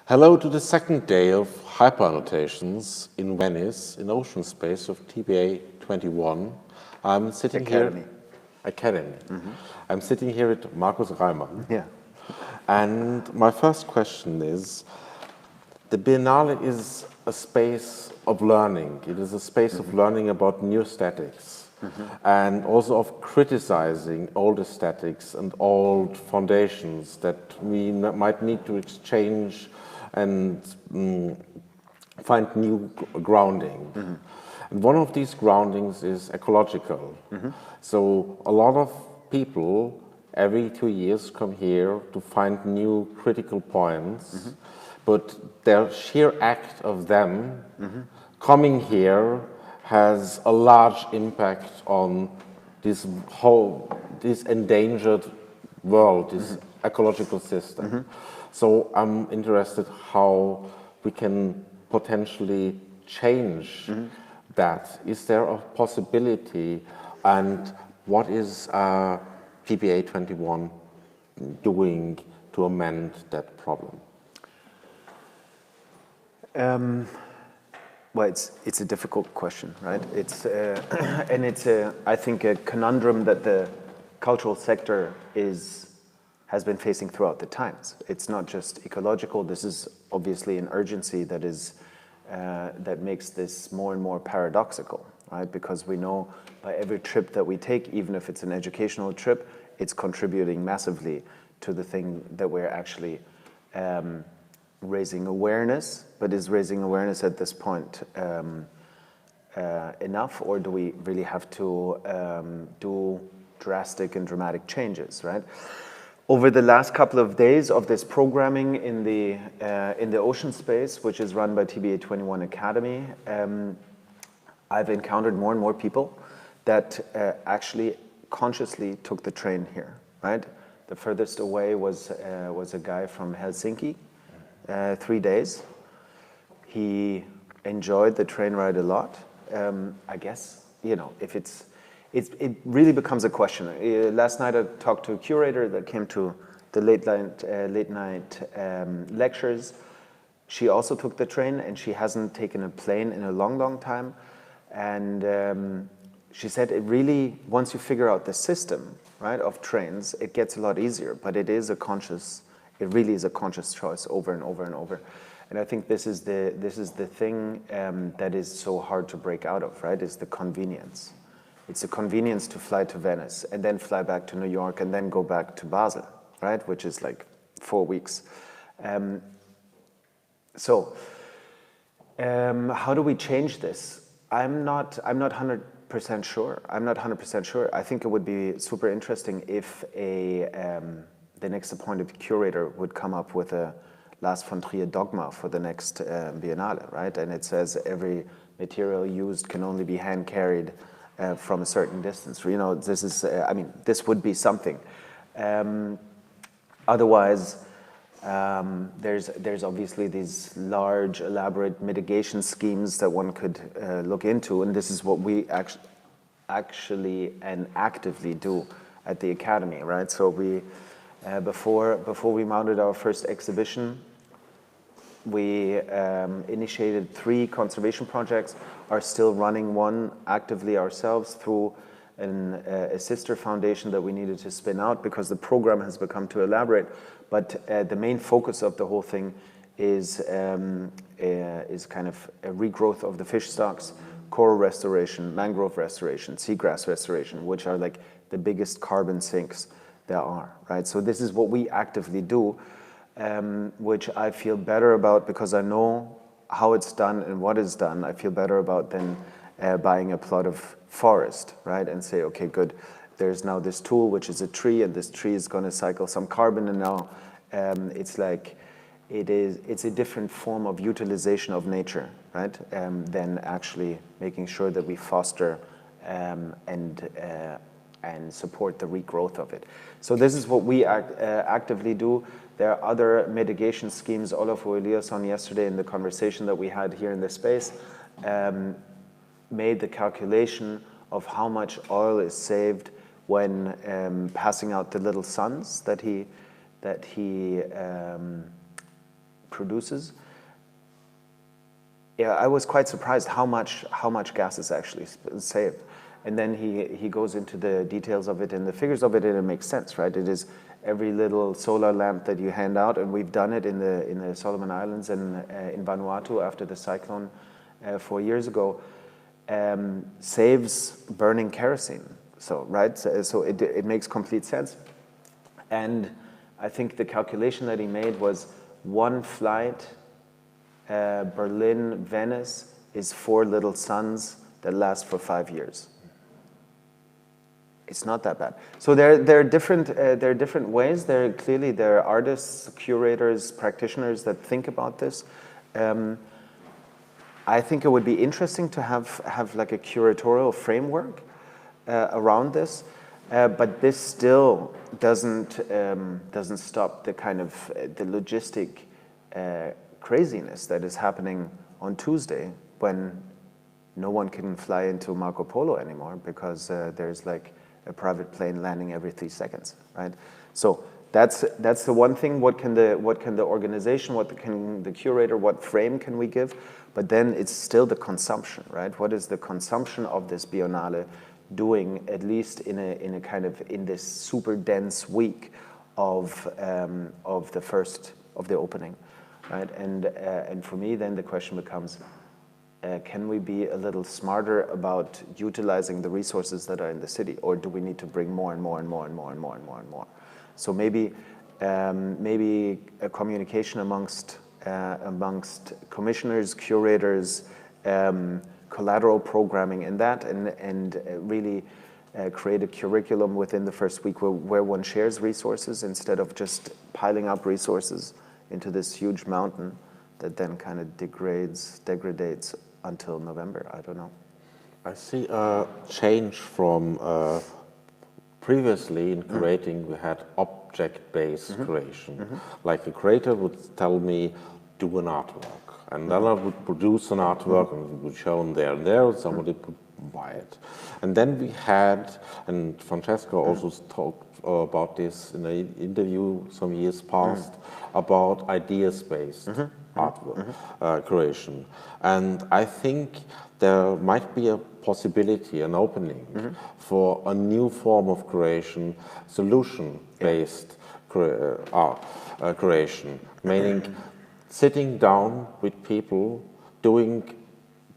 Hello to the second day of Hyper Annotations in Venice, in Ocean Space of TBA 21. I'm sitting here... Academy. I'm sitting here with Markus Reymann. Yeah. And my first question is, the Biennale is a space of learning. It is a space of learning about new aesthetics and also of criticizing old aesthetics and old foundations that we might need to exchange and find new grounding. And one of these groundings is ecological. So a lot of people every 2 years come here to find new critical points, but their sheer act of them coming here has a large impact on this endangered world, this ecological system. So I'm interested how we can potentially change that. Is there a possibility, and what is TBA 21 doing to amend that problem? Well, it's a difficult question, right? It's and it's I think a conundrum that the cultural sector has been facing throughout the times. It's not just ecological. This is obviously an urgency that is that makes this more and more paradoxical, right? Because we know by every trip that we take, even if it's an educational trip, it's contributing massively to the thing that we're actually raising awareness. But is raising awareness at this point enough, or do we really have to do drastic and dramatic changes, right? Over the last couple of days of this programming in the Ocean Space, which is run by TBA 21 Academy, I've encountered more and more people that actually consciously took the train here, right? The furthest away was a guy from Helsinki, 3 days. He enjoyed the train ride a lot. I guess, you know, if it really becomes a question. Last night I talked to a curator that came to the late night lectures. She also took the train, and she hasn't taken a plane in a long, long time. And she said it really, once you figure out the system, right, of trains, it gets a lot easier. But it really is a conscious choice over and over and over. And I think this is the thing that is so hard to break out of, right? Is the convenience. It's the convenience to fly to Venice and then fly back to New York and then go back to Basel, right? Which is like 4 weeks. How do we change this? I'm not 100% sure. I'm not 100% sure. I think it would be super interesting if the next appointed curator would come up with a Lars von Trier dogma for the next Biennale, right? And it says every material used can only be hand carried from a certain distance. You know, this is, I mean, this would be something. Otherwise, there's obviously these large, elaborate mitigation schemes that one could look into, and this is what we actually and actively do at the Academy, right? So we, before we mounted our first exhibition, we initiated 3 conservation projects, are still running one actively ourselves through a sister foundation that we needed to spin out because the program has become too elaborate. But the main focus of the whole thing is kind of a regrowth of the fish stocks, coral restoration, mangrove restoration, seagrass restoration, which are like the biggest carbon sinks there are, right? So this is what we actively do, which I feel better about because I know how it's done and what is done. I feel better about than buying a plot of forest, right? And say, okay, good, there's now this tool, which is a tree, and this tree is going to cycle some carbon, and now it's like, it's a different form of utilization of nature, right? Than actually making sure that we foster and support the regrowth of it. So this is what we actively do. There are other mitigation schemes. Olaf Eliasson yesterday in the conversation that we had here in this space made the calculation of how much oil is saved when passing out the little suns that he produces. Yeah, I was quite surprised how much gas is actually saved. And then he goes into the details of it and the figures of it, and it makes sense, right? It is every little solar lamp that you hand out, and we've done it in the Solomon Islands and in Vanuatu after the cyclone 4 years ago, saves burning kerosene. So, right? So it makes complete sense. And I think the calculation that he made was one flight, Berlin, Venice, is 4 little suns that last for 5 years. It's not that bad. So there are different ways. There are artists, curators, practitioners that think about this. I think it would be interesting to have like a curatorial framework around this, but this still doesn't stop the kind of the logistic craziness that is happening on Tuesday when no one can fly into Marco Polo anymore because there's like a private plane landing every 3 seconds, right? So that's the one thing. What can the organization, what can the curator, what frame can we give? But then it's still the consumption, right? What is the consumption of this Biennale doing, at least in a kind of in this super dense week of the opening, right? And for me, then the question becomes, can we be a little smarter about utilizing the resources that are in the city, or do we need to bring more and more and more and more and more and more and more? So maybe a communication amongst commissioners, curators, collateral programming in that, and really create a curriculum within the first week where one shares resources instead of just piling up resources into this huge mountain that then kind of degrades until November. I don't know. I see a change from previously in curating, we had object-based creation. Like a creator would tell me, do an artwork. And then I would produce an artwork and it would show there and there, somebody would buy it. And then we had, and Francesco also talked about this in an interview some years past, about ideas-based artwork creation. And I think there might be a possibility, an opening for a new form of creation, solution-based creation, meaning sitting down with people, doing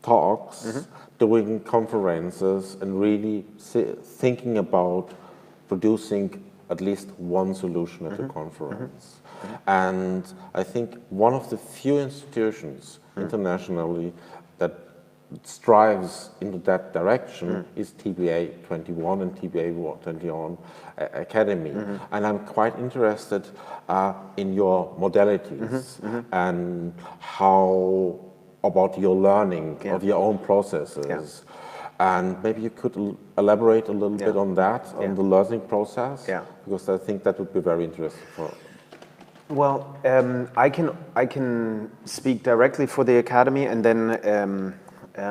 talks, doing conferences, and really thinking about producing at least one solution at a conference. And I think one of the few institutions internationally that strives into that direction is TBA 21 and TBA 21 Academy. And I'm quite interested in your modalities and how about your learning of your own processes. And maybe you could elaborate a little bit on that, on the learning process, because I think that would be very interesting for. Well, I can speak directly for the Academy, and then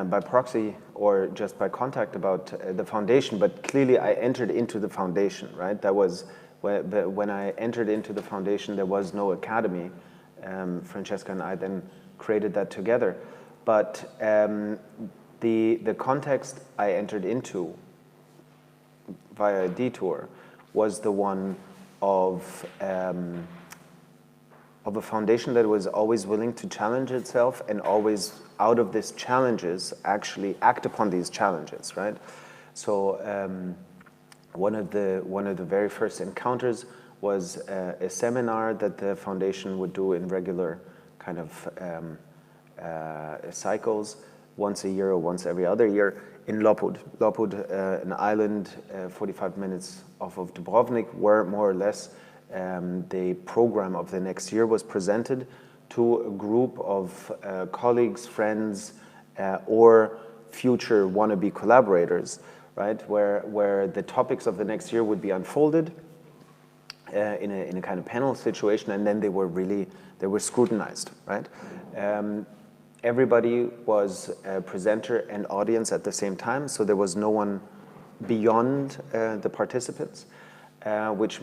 by proxy or just by contact about the foundation. But clearly, I entered into the foundation, right? That was when I entered into the foundation. There was no Academy. Francesca and I then created that together. But the context I entered into via a detour was the one of a foundation that was always willing to challenge itself and always, out of these challenges, actually act upon these challenges, right? So one of the very first encounters was a seminar that the foundation would do in regular kind of cycles, once a year or once every other year, in Lopud. Lopud, an island 45 minutes off of Dubrovnik, where more or less the program of the next year was presented to a group of colleagues, friends, or future wannabe collaborators, right? Where the topics of the next year would be unfolded in a kind of panel situation, and then they were scrutinized, right? Everybody was a presenter and audience at the same time, so there was no one beyond the participants, which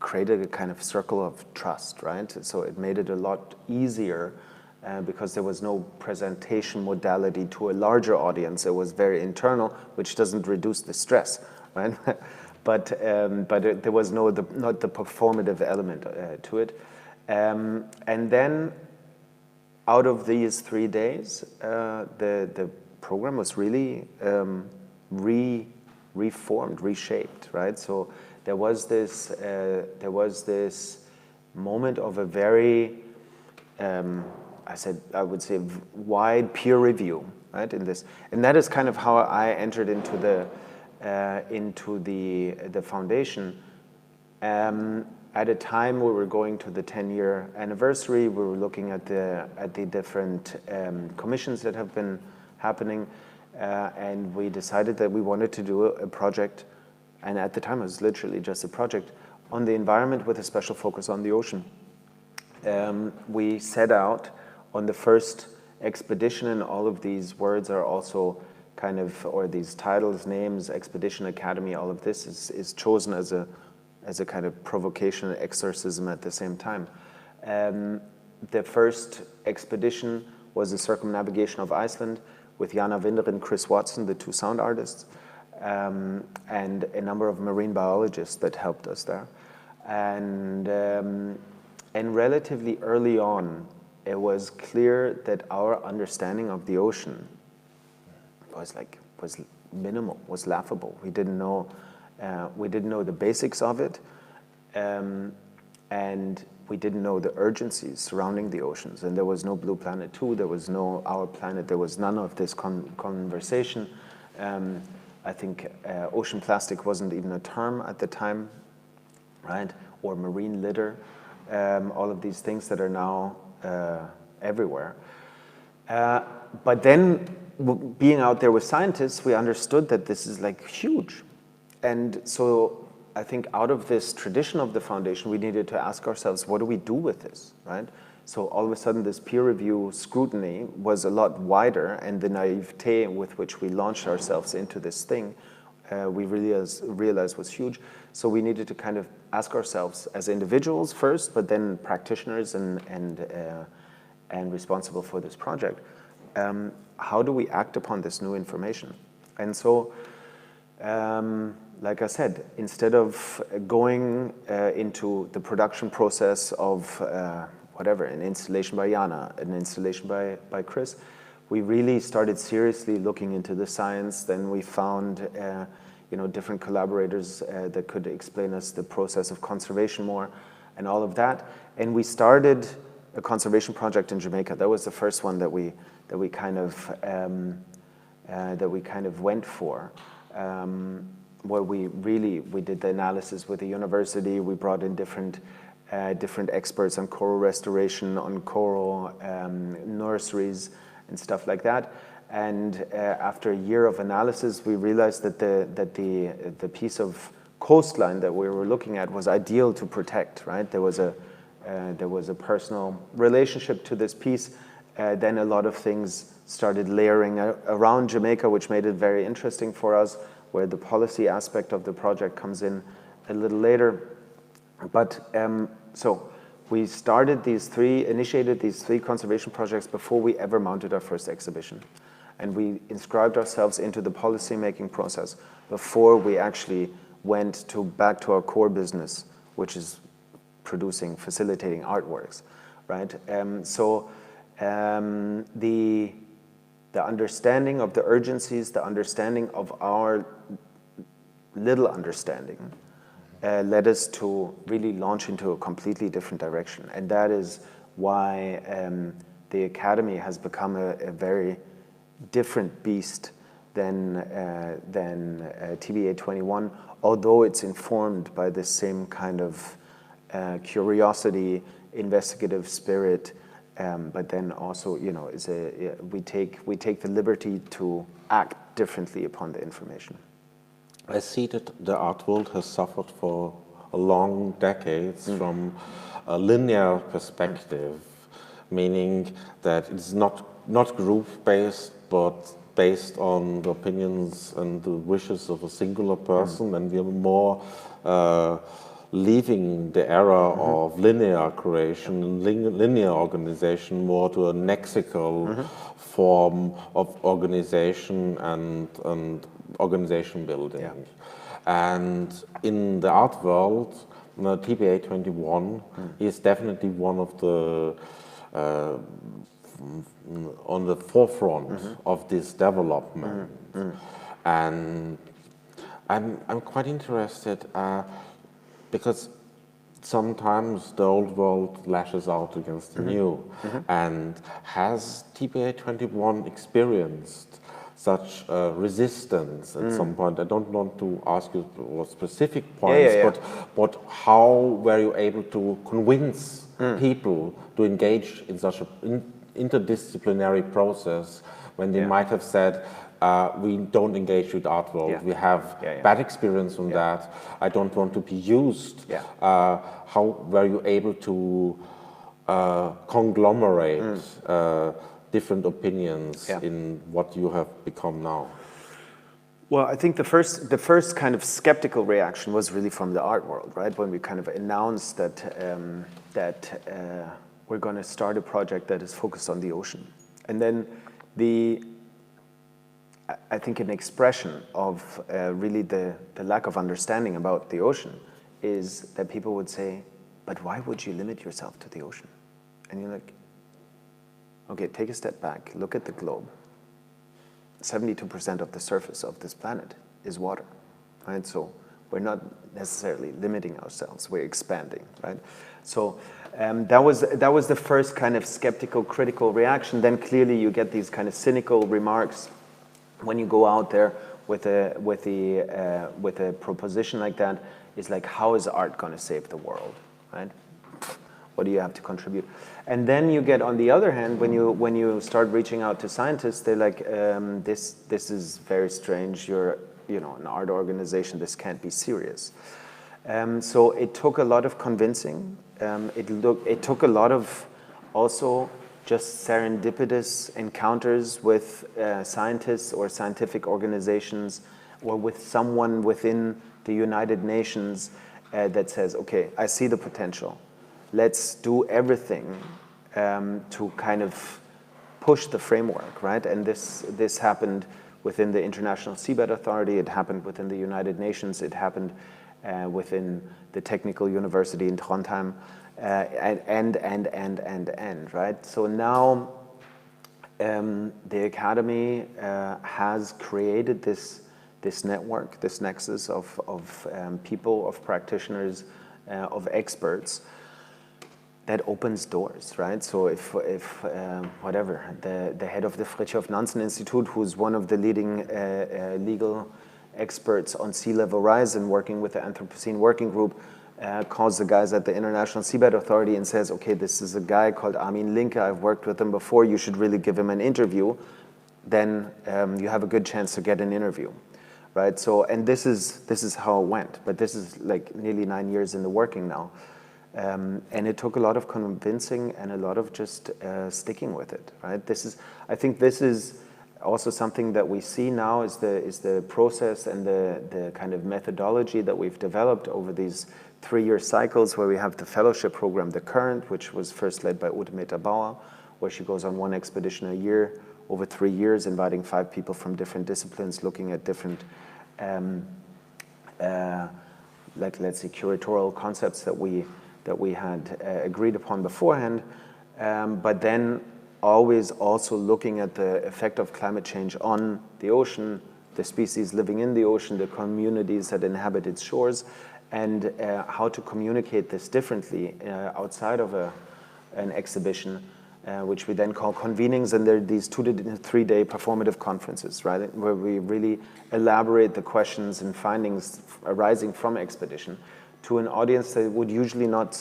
created a kind of circle of trust, right? So it made it a lot easier because there was no presentation modality to a larger audience. It was very internal, which doesn't reduce the stress, right? but there was not the performative element to it. And then out of these 3 days, the program was really reformed, reshaped, right? So there was this moment of a very, I would say, wide peer review, right? In this, and that is kind of how I entered into the foundation. At a time we were going to the 10-year anniversary, we were looking at the different commissions that have been happening, and we decided that we wanted to do a project, and at the time it was literally just a project, on the environment with a special focus on the ocean. We set out on the first expedition, and all of these words are also kind of, or these titles, names, Expedition Academy, all of this is chosen as a kind of provocation and exorcism at the same time. The first expedition was the circumnavigation of Iceland with Jana Winder and Chris Watson, the 2 sound artists, and a number of marine biologists that helped us there. And relatively early on, it was clear that our understanding of the ocean was minimal, was laughable. We didn't know the basics of it, and we didn't know the urgencies surrounding the oceans. And there was no Blue Planet 2, there was no Our Planet, there was none of this conversation. I think ocean plastic wasn't even a term at the time, right? Or marine litter, all of these things that are now everywhere. But then, being out there with scientists, we understood that this is like huge. And so I think out of this tradition of the foundation, we needed to ask ourselves, what do we do with this, right? So all of a sudden, this peer review scrutiny was a lot wider, and the naivete with which we launched ourselves into this thing, we realized was huge. So we needed to kind of ask ourselves as individuals first, but then practitioners and responsible for this project, how do we act upon this new information? And so, like I said, instead of going into the production process of whatever, an installation by Jana, an installation by Chris, we really started seriously looking into the science. Then we found different collaborators that could explain us the process of conservation more and all of that. And we started a conservation project in Jamaica. That was the first one that we kind of went for, where we did the analysis with the university. We brought in different experts on coral restoration, on coral nurseries and stuff like that. And after a year of analysis, we realized that the piece of coastline that we were looking at was ideal to protect, right? There was a personal relationship to this piece. Then a lot of things started layering around Jamaica, which made it very interesting for us, where the policy aspect of the project comes in a little later. But so we initiated these 3 conservation projects before we ever mounted our first exhibition. And we inscribed ourselves into the policy-making process before we actually went back to our core business, which is facilitating artworks, right? The understanding of the urgencies, the understanding of our little understanding, led us to really launch into a completely different direction. And that is why the Academy has become a very different beast than TBA 21, although it's informed by the same kind of curiosity, investigative spirit, but then also, we take the liberty to act differently upon the information. I see that the art world has suffered for a long decades from a linear perspective, meaning that it's not group-based, but based on the opinions and the wishes of a singular person, and we are more leaving the era of linear creation, linear organization, more to a lexical form of organization and organization building. And in the art world, TBA 21 is definitely one of the on the forefront of this development. And I'm quite interested because sometimes the old world lashes out against the new. And has TBA 21 experienced such resistance at some point? I don't want to ask you for specific points, but how were you able to convince people to engage in such an interdisciplinary process when they might have said, we don't engage with art world, we have bad experience on that, I don't want to be used. How were you able to conglomerate different opinions in what you have become now? Well, I think the first kind of skeptical reaction was really from the art world, right? When we kind of announced that we're going to start a project that is focused on the ocean. And then I think an expression of really the lack of understanding about the ocean is that people would say, but why would you limit yourself to the ocean? And you're like, okay, take a step back, look at the globe. 72% of the surface of this planet is water, right? So we're not necessarily limiting ourselves, we're expanding, right? So that was the first kind of skeptical, critical reaction. Then clearly you get these kind of cynical remarks when you go out there with a proposition like that. It's like, how is art going to save the world, right? What do you have to contribute? And then you get, on the other hand, when you start reaching out to scientists, they're like, this is very strange. You're an art organization. This can't be serious. So it took a lot of convincing. It took a lot of also just serendipitous encounters with scientists or scientific organizations or with someone within the United Nations that says, okay, I see the potential. Let's do everything to kind of push the framework, right? And this happened within the International Seabed Authority. It happened within the United Nations. It happened within the Technical University in Trondheim, and, right? So now the Academy has created this network, this nexus of people, of practitioners, of experts, that opens doors, right? So if whatever, the head of the Fridtjof Nansen Institute, who's one of the leading legal experts on sea level rise and working with the Anthropocene Working Group, calls the guys at the International Seabed Authority and says, okay, this is a guy called Armin Linke, I've worked with him before, you should really give him an interview, then you have a good chance to get an interview, right? So, and this is how it went, but this is like nearly 9 years in the working now. And it took a lot of convincing and a lot of just sticking with it, right? I think this is also something that we see now is the process and the kind of methodology that we've developed over these 3-year cycles, where we have the fellowship program, The Current, which was first led by Ute Meta-Bauer, where she goes on one expedition a year over 3 years, inviting 5 people from different disciplines, looking at different, like let's say, curatorial concepts that we had agreed upon beforehand, but then always also looking at the effect of climate change on the ocean, the species living in the ocean, the communities that inhabit its shores, and how to communicate this differently outside of an exhibition, which we then call convenings, and they're these 2 to 3 day performative conferences, right, where we really elaborate the questions and findings arising from expedition to an audience that would usually not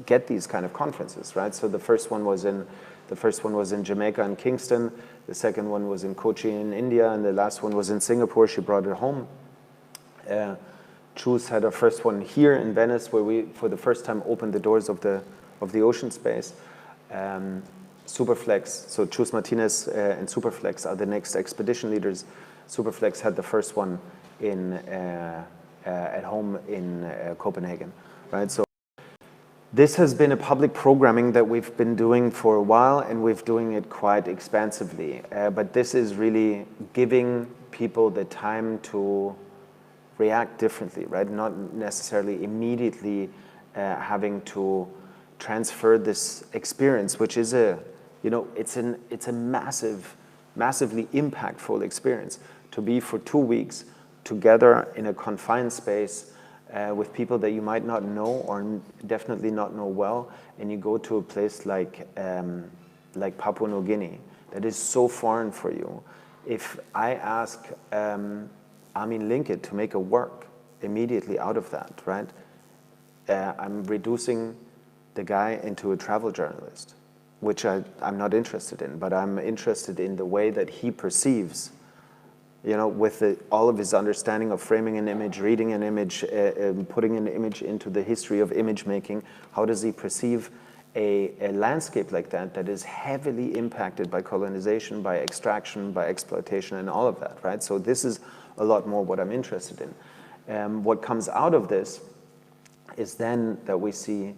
get these kind of conferences, right? So the first one was in Jamaica and Kingston, the second one was in Kochi in India, and the last one was in Singapore. She brought it home. Chus had our first one here in Venice, where we, for the first time, opened the doors of the ocean space. Superflex, so Chus Martinez and Superflex are the next expedition leaders. Superflex had the first one at home in Copenhagen. right? So this has been a public programming that we've been doing for a while, and we're doing it quite expansively. But this is really giving people the time to react differently, right? Not necessarily immediately having to transfer this experience, which is it's a massively impactful experience to be for 2 weeks together in a confined space with people that you might not know or definitely not know well, and you go to a place like Papua New Guinea that is so foreign for you. If I ask Amin Linkit to make a work immediately out of that, right? I'm reducing the guy into a travel journalist, which I'm not interested in, but I'm interested in the way that he perceives, with all of his understanding of framing an image, reading an image, putting an image into the history of image making. How does he perceive a landscape like that is heavily impacted by colonization, by extraction, by exploitation, and all of that, right? So this is a lot more what I'm interested in. What comes out of this is then that we see,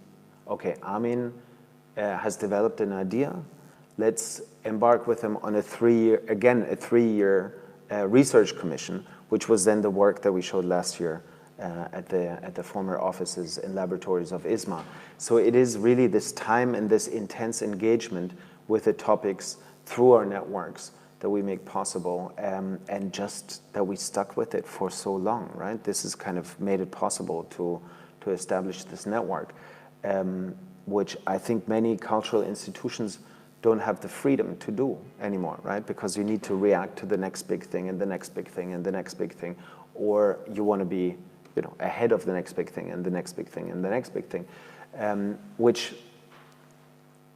okay, Amin has developed an idea. Let's embark with him on a 3-year research commission, which was then the work that we showed last year at the former offices and laboratories of ISMA. So it is really this time and this intense engagement with the topics through our networks that we make possible, and just that we stuck with it for so long, right? This has kind of made it possible to establish this network, which I think many cultural institutions don't have the freedom to do anymore, right? Because you need to react to the next big thing and the next big thing and the next big thing, or you want to be, ahead of the next big thing and the next big thing and the next big thing, which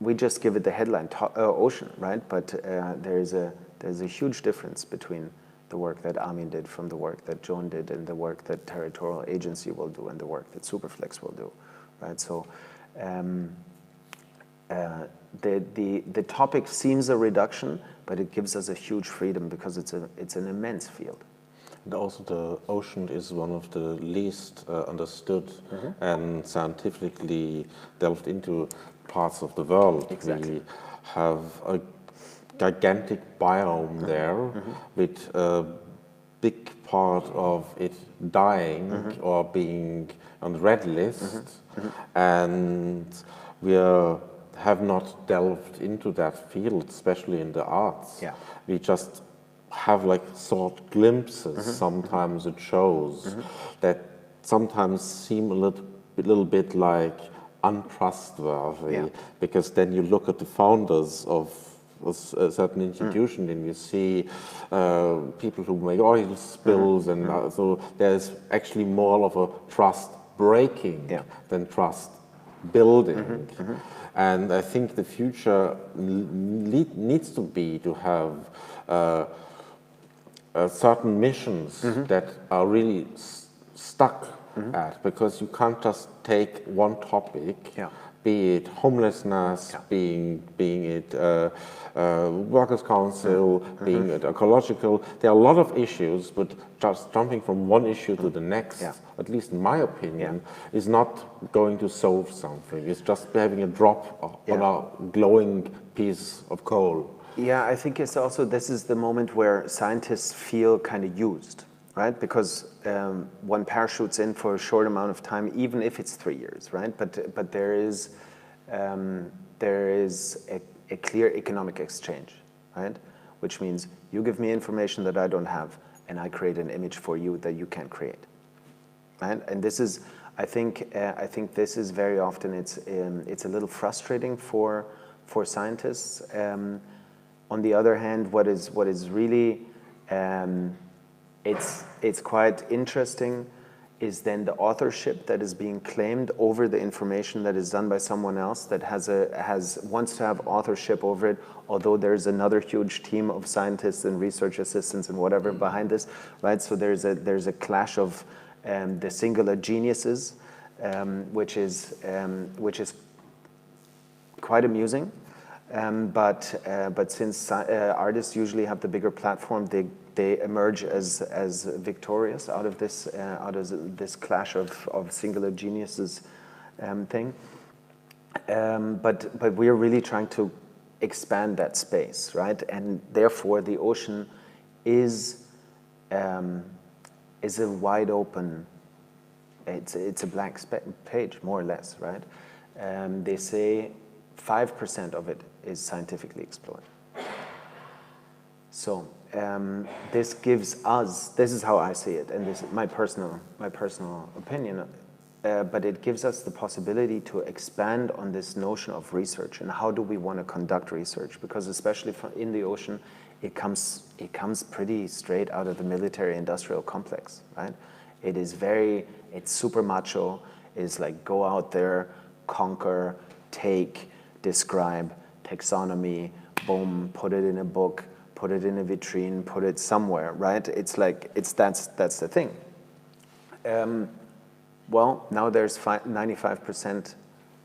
we just give it the headline ocean, right? But there's a huge difference between the work that Amin did from the work that Joan did and the work that Territorial Agency will do and the work that Superflex will do, right? So the topic seems a reduction, but it gives us a huge freedom because it's an immense field. And also the ocean is one of the least understood and scientifically delved into parts of the world. Exactly. We have a gigantic biome there with a big part of it dying or being on the red list, and we have not delved into that field, especially in the arts. Yeah. We just have short glimpses. Sometimes it shows that sometimes seem a little bit like untrustworthy, because then you look at the founders of a certain institution and you see people who make oil spills, and so there's actually more of a trust breaking than trust building. And I think the future needs to be to have certain missions that are really stuck at, because you can't just take one topic, be it homelessness, being it workers' council, being it ecological. There are a lot of issues, but just jumping from one issue to the next, at least in my opinion, is not going to solve something. It's just having a drop on a glowing piece of coal. Yeah, I think it's also, this is the moment where scientists feel kind of used, right? Because one parachutes in for a short amount of time, even if it's 3 years, right? But there is a clear economic exchange, right? Which means you give me information that I don't have, and I create an image for you that you can't create, right? And this is, I think this is very often it's a little frustrating for scientists. On the other hand, what is really it's quite interesting is then the authorship that is being claimed over the information that is done by someone else that wants to have authorship over it, although there's another huge team of scientists and research assistants and whatever behind this, right? So there's a clash of the singular geniuses, which is quite amusing. But since artists usually have the bigger platform, they emerge as victorious out of this clash of singular geniuses thing. But we're really trying to expand that space, right? And therefore, the ocean is a wide open. It's a blank page, more or less, right? They say 5% of it is scientifically explored. So this gives us. This is how I see it, and this is my personal opinion. But it gives us the possibility to expand on this notion of research and how do we want to conduct research, because especially in the ocean, it comes pretty straight out of the military-industrial complex, right? It's super macho. It's like go out there, conquer, take, describe, taxonomy, boom, put it in a book, put it in a vitrine, put it somewhere, right? It's like that's the thing. Well, now there's 95%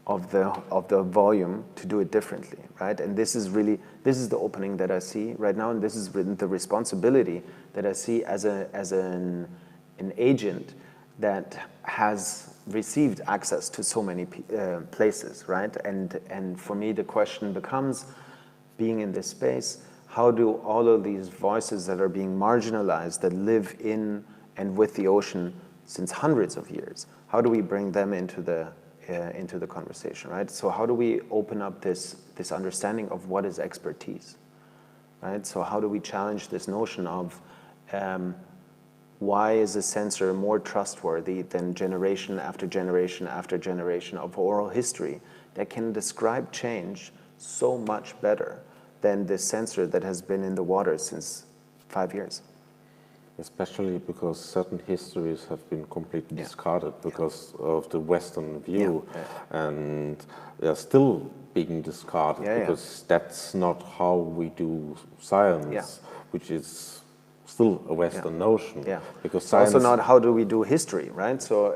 of the volume to do it differently, right? And this is the opening that I see right now, and this is the responsibility that I see as an agent that has received access to so many places, right? And for me, the question becomes, being in this space, how do all of these voices that are being marginalized, that live in and with the ocean since hundreds of years, how do we bring them into the conversation, right? So how do we open up this understanding of what is expertise, right? So how do we challenge this notion of why is a sensor more trustworthy than generation after generation after generation of oral history that can describe change so much better than this sensor that has been in the water since 5 years? Especially because certain histories have been completely discarded because of the Western view, and they are still being discarded because that's not how we do science, which is still a Western notion. Because science also not how do we do history, right? So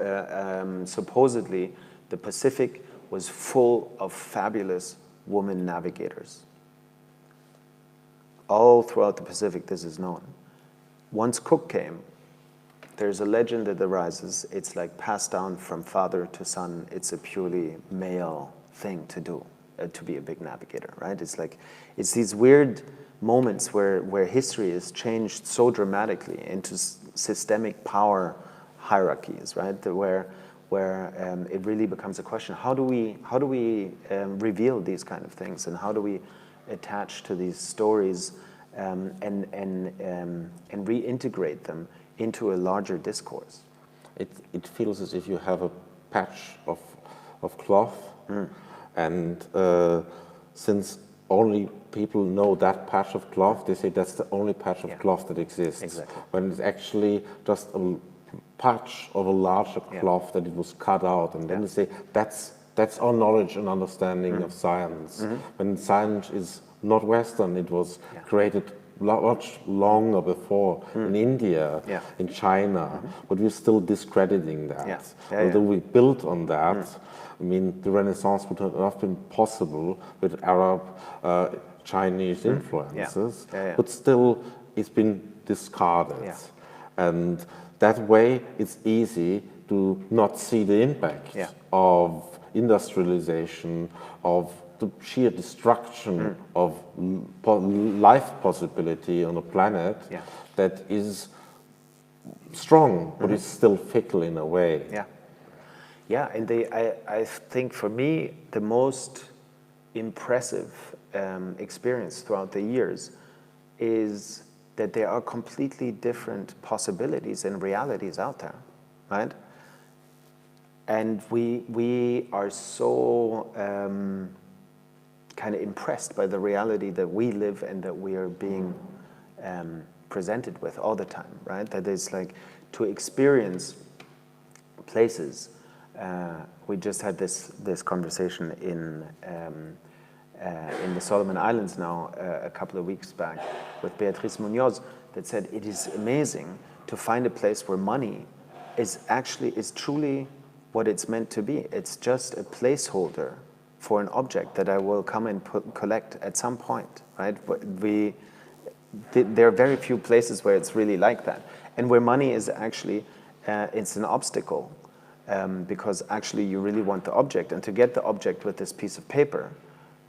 supposedly the Pacific was full of fabulous women navigators. All throughout the Pacific, this is known. Once Cook came, there's a legend that arises. It's like passed down from father to son. It's a purely male thing to do, to be a big navigator, right? It's these weird moments where history is changed so dramatically into systemic power hierarchies, right? Where it really becomes a question: how do we reveal these kind of things, and how do we attach to these stories and reintegrate them into a larger discourse? It feels as if you have a patch of cloth, and since only people know that patch of cloth, they say that's the only patch of cloth that exists. Exactly. When it's actually just a patch of a larger cloth that it was cut out, and then they say that's our knowledge and understanding of science. When science is not Western, it was created much longer before in India, in China, but we're still discrediting that. Although we built on that, I mean, the Renaissance would not have been possible with Arab, Chinese influences, but still it's been discarded. And that way it's easy to not see the impact of industrialization, of the sheer destruction of life possibility on a planet that is strong, but is still fickle in a way. And I think for me the most impressive experience throughout the years is that there are completely different possibilities and realities out there, right? And we are so kind of impressed by the reality that we live and that we are being presented with all the time, right? That is like to experience places. We just had this conversation in the Solomon Islands now a couple of weeks back with Beatriz Munoz that said it is amazing to find a place where money is truly what it's meant to be. It's just a placeholder for an object that I will come and collect at some point, right? There are very few places where it's really like that, and where money is actually it's an obstacle because actually you really want the object. And to get the object with this piece of paper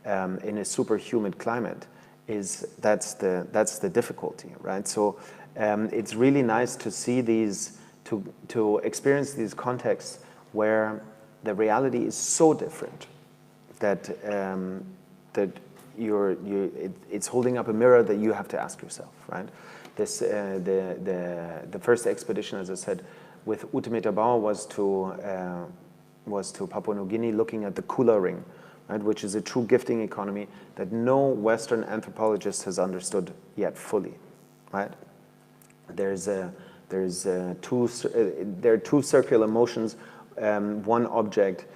in a super humid climate, that's the difficulty, right? So it's really nice to see these, to experience these contexts where the reality is so different that it's holding up a mirror that you have to ask yourself, right? This the first expedition, as I said, with Ute Meterbauer was to Papua New Guinea, looking at the Kula Ring, right, which is a true gifting economy that no Western anthropologist has understood yet fully, right? There are two circular motions. One object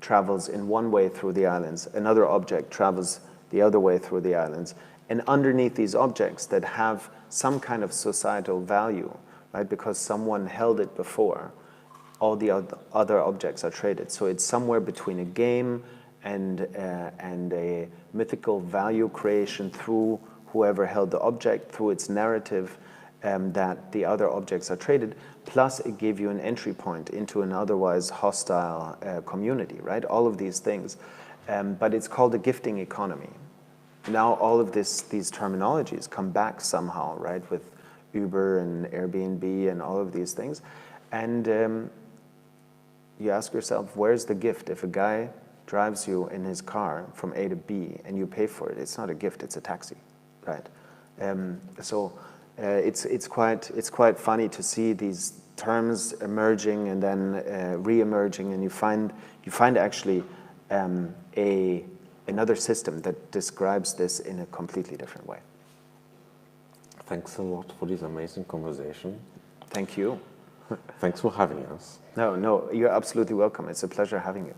travels in one way through the islands, another object travels the other way through the islands, and underneath these objects that have some kind of societal value, right, because someone held it before, all the other objects are traded. So it's somewhere between a game and a mythical value creation through whoever held the object, through its narrative, that the other objects are traded, plus it gave you an entry point into an otherwise hostile community, right? All of these things. But it's called a gifting economy. Now all of these terminologies come back somehow, right, with Uber and Airbnb and all of these things. And you ask yourself, where's the gift? If a guy drives you in his car from A to B and you pay for it, it's not a gift, it's a taxi, right? It's quite funny to see these terms emerging and then re-emerging, and you find actually another system that describes this in a completely different way. Thanks a lot for this amazing conversation. Thank you. Thanks for having us. No, you're absolutely welcome. It's a pleasure having you.